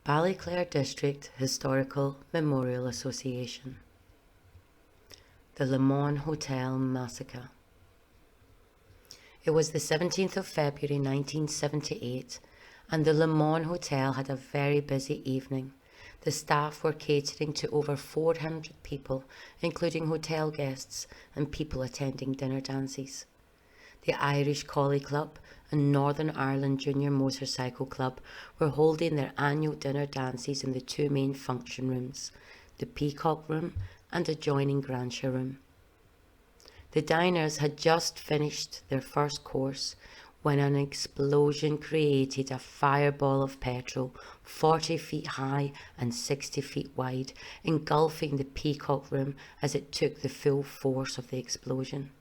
Ballyclare District Historical Memorial Association. The Mon Hotel Massacre. It was the 17th of February 1978, and the Mon Hotel had a very busy evening. The staff were catering to over 400 people, including hotel guests and people attending dinner dances. The Irish Collie Club and Northern Ireland Junior Motorcycle Club were holding their annual dinner dances in the two main function rooms, the Peacock Room and adjoining Grantia Room. The diners had just finished their first course when an explosion created a fireball of petrol 40 feet high and 60 feet wide, engulfing the Peacock Room as it took the full force of the explosion.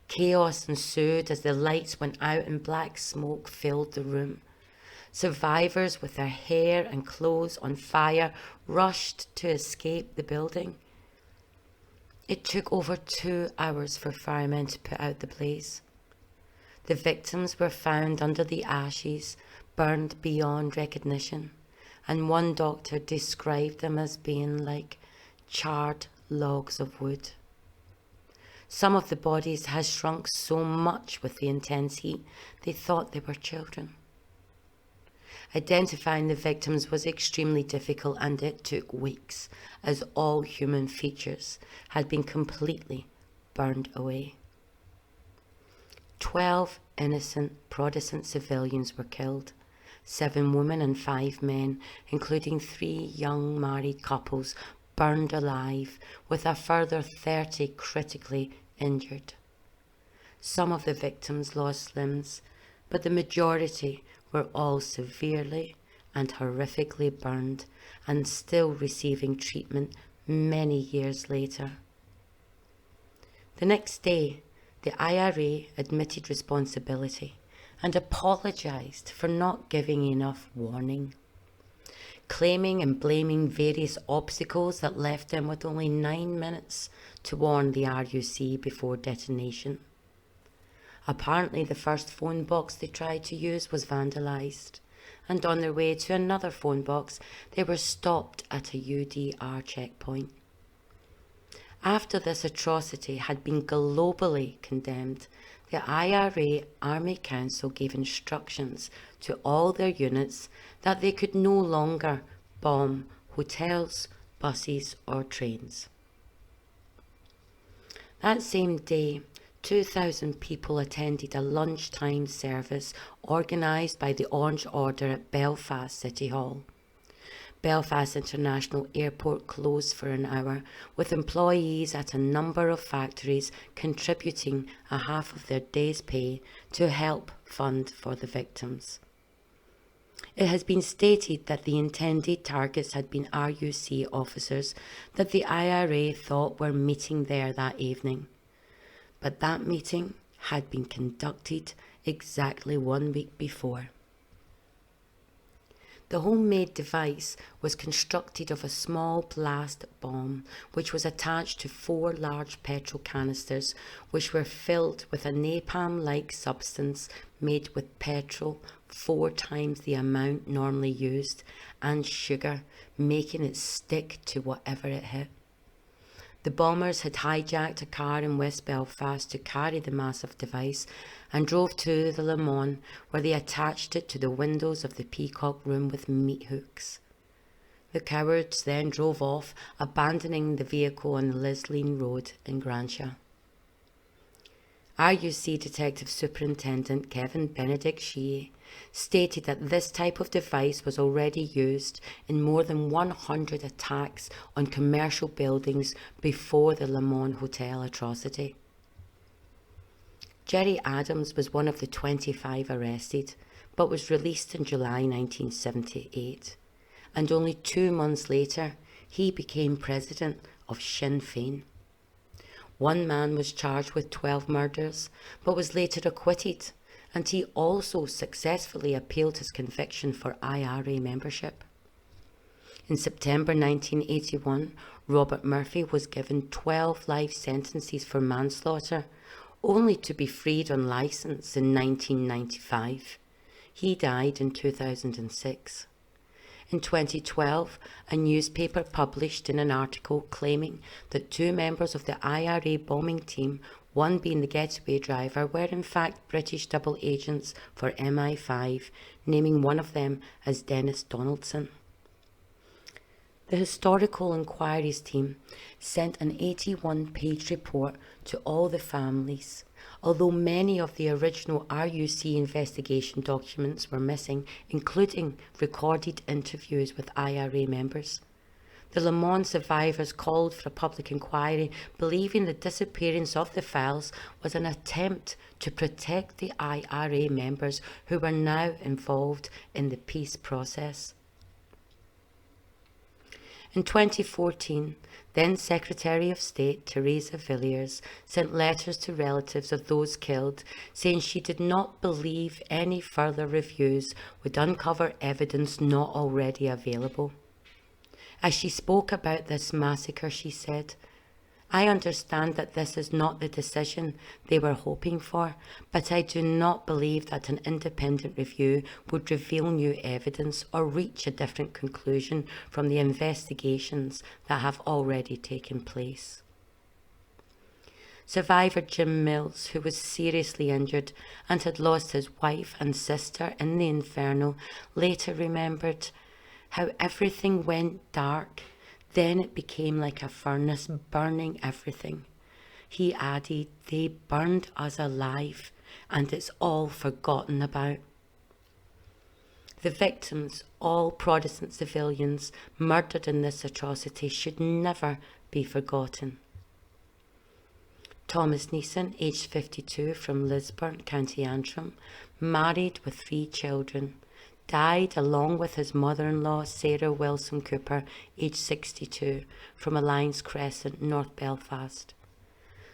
Chaos ensued as the lights went out and black smoke filled the room. Survivors with their hair and clothes on fire rushed to escape the building. It took over 2 hours for firemen to put out the blaze. The victims were found under the ashes, burned beyond recognition, and one doctor described them as being like charred logs of wood. Some of the bodies had shrunk so much with the intense heat, they thought they were children. Identifying the victims was extremely difficult, and it took weeks, as all human features had been completely burned away. 12 innocent Protestant civilians were killed, 7 women and 5 men, including 3 young married couples, burned alive, with a further 30 critically injured. Some of the victims lost limbs, but the majority were all severely and horrifically burned and still receiving treatment many years later. The next day, the IRA admitted responsibility and apologised for not giving enough warning, claiming and blaming various obstacles that left them with only 9 minutes to warn the RUC before detonation. Apparently, the first phone box they tried to use was vandalised, and on their way to another phone box, they were stopped at a UDR checkpoint. After this atrocity had been globally condemned, the IRA Army Council gave instructions to all their units that they could no longer bomb hotels, buses or trains. That same day, 2,000 people attended a lunchtime service organised by the Orange Order at Belfast City Hall. Belfast International Airport closed for an hour, with employees at a number of factories contributing a half of their day's pay to help fund for the victims. It has been stated that the intended targets had been RUC officers that the IRA thought were meeting there that evening. But that meeting had been conducted exactly 1 week before. The homemade device was constructed of a small blast bomb which was attached to 4 large petrol canisters which were filled with a napalm-like substance made with petrol 4 times the amount normally used and sugar, making it stick to whatever it hit. The bombers had hijacked a car in West Belfast to carry the massive device and drove to the Le Mans, where they attached it to the windows of the Peacock Room with meat hooks. The cowards then drove off, abandoning the vehicle on the Lisleen Road in Grantia. RUC Detective Superintendent Kevin Benedict-Shea stated that this type of device was already used in more than 100 attacks on commercial buildings before the Le Mans Hotel atrocity. Gerry Adams was one of the 25 arrested, but was released in July 1978, and only 2 months later he became president of Sinn Féin. One man was charged with 12 murders, but was later acquitted, and he also successfully appealed his conviction for IRA membership. In September 1981, Robert Murphy was given 12 life sentences for manslaughter, only to be freed on licence in 1995. He died in 2006. In 2012, a newspaper published in an article claiming that 2 members of the IRA bombing team, one being the getaway driver, were in fact British double agents for MI5, naming one of them as Dennis Donaldson. The Historical Inquiries team sent an 81-page report to all the families. Although many of the original RUC investigation documents were missing, including recorded interviews with IRA members. The Le Mans survivors called for a public inquiry, believing the disappearance of the files was an attempt to protect the IRA members who were now involved in the peace process. In 2014, then Secretary of State Theresa Villiers sent letters to relatives of those killed, saying she did not believe any further reviews would uncover evidence not already available. As she spoke about this massacre, she said, "I understand that this is not the decision they were hoping for, but I do not believe that an independent review would reveal new evidence or reach a different conclusion from the investigations that have already taken place." Survivor Jim Mills, who was seriously injured and had lost his wife and sister in the inferno, later remembered how everything went dark. Then it became like a furnace burning everything. He added, "They burned us alive and it's all forgotten about." The victims, all Protestant civilians murdered in this atrocity, should never be forgotten. Thomas Neeson, aged 52, from Lisburn, County Antrim, married with 3 children, died along with his mother-in-law Sarah Wilson Cooper, aged 62, from Alliance Crescent, North Belfast.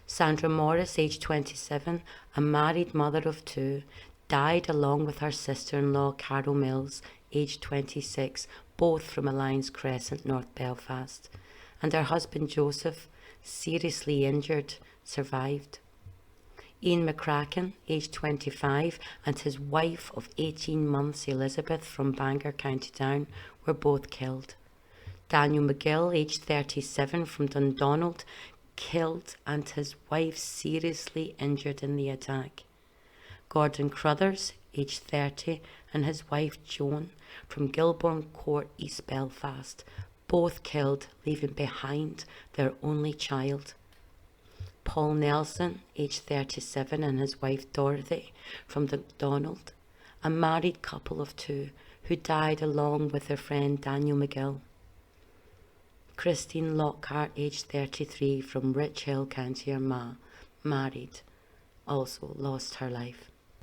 Sandra Morris, aged 27, a married mother of 2, died along with her sister-in-law Carol Mills, aged 26, both from Alliance Crescent, North Belfast, and her husband Joseph, seriously injured, survived. Ian McCracken, aged 25, and his wife of 18 months, Elizabeth, from Bangor, County Down, were both killed. Daniel McGill, aged 37, from Dundonald, killed, and his wife seriously injured in the attack. Gordon Crothers, aged 30, and his wife Joan, from Gilbourne Court, East Belfast, both killed, leaving behind their only child. Paul Nelson, aged 37, and his wife Dorothy, from Dundonald, a married couple of 2 who died along with their friend Daniel McGill. Christine Lockhart, aged 33, from Rich Hill, County Armagh, married, also lost her life.